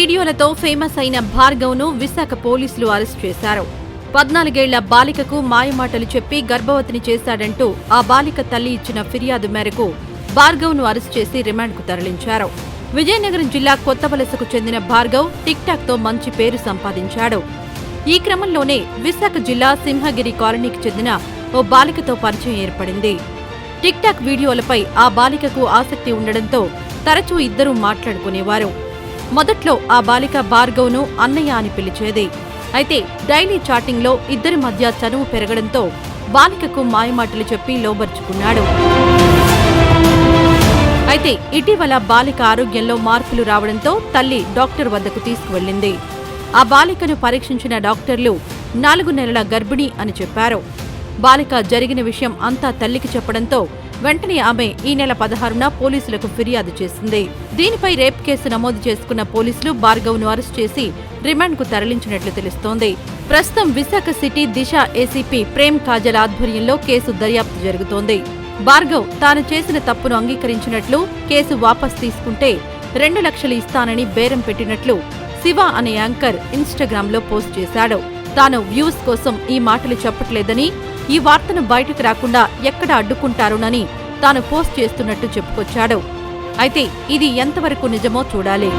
వీడియోలతో ఫేమస్ అయిన భార్గవ్ను విశాఖ పోలీసులు అరెస్ట్ చేశారు. 14 ఏళ్ల బాలికకు మాయమాటలు చెప్పి గర్భవతిని చేశాడంటూ ఆ బాలిక తల్లి ఇచ్చిన ఫిర్యాదు మేరకు భార్గవ్ను అరెస్ట్ చేసి రిమాండ్కు తరలించారు. విజయనగరం జిల్లా కొత్తవలసకు చెందిన భార్గవ్ టిక్టాక్తో మంచి పేరు సంపాదించాడు. ఈ క్రమంలోనే విశాఖ జిల్లా సింహగిరి కాలనీకి చెందిన ఓ బాలికతో పరిచయం ఏర్పడింది. టిక్టాక్ వీడియోలపై ఆ బాలికకు ఆసక్తి ఉండడంతో తరచూ ఇద్దరూ మాట్లాడుకునేవారు. మొదట్లో ఆ బాలిక భార్గవ్ను అన్నయ్య అని పిలిచేది. అయితే డైలీ చాటింగ్లో ఇద్దరి మధ్య చనువు పెరగడంతో బాలికకు మాయమాటలు చెప్పి లోబర్చుకున్నాడు. అయితే ఇటీవల బాలిక ఆరోగ్యంలో మార్పులు రావడంతో తల్లి డాక్టర్ వద్దకు తీసుకువెళ్లింది. ఆ బాలికను పరీక్షించిన డాక్టర్లు 4 నెలల గర్భిణి అని చెప్పారు. బాలిక జరిగిన విషయం అంతా తల్లికి చెప్పడంతో వెంటనే ఆమె ఈ నెల 16న పోలీసులకు ఫిర్యాదు చేసింది. దీనిపై రేప్ కేసు నమోదు చేసుకున్న పోలీసులు భార్గవ్ను అరెస్ట్ చేసి రిమాండ్కు తరలించినట్లు తెలుస్తోంది. ప్రస్తుతం విశాఖ సిటీ దిశ ఏసీపీ ప్రేమ్ కాజల్ ఆధ్వర్యంలో కేసు దర్యాప్తు జరుగుతోంది. భార్గవ్ తాను చేసిన తప్పును అంగీకరించినట్లు, కేసు వాపస్ తీసుకుంటే 2 లక్షలు ఇస్తానని బేరం పెట్టినట్లు శివ అనే యాంకర్ ఇన్స్టాగ్రామ్లో పోస్ట్ చేశాడు. తాను వ్యూస్ కోసం ఈ మాటలు చెప్పట్లేదని, ఈ వార్తను బయటకు రాకుండా ఎక్కడ అడ్డుకుంటారోనని తాను పోస్ట్ చేస్తున్నట్టు చెప్పుకొచ్చాడు. అయితే ఇది ఎంతవరకు నిజమో చూడాలి.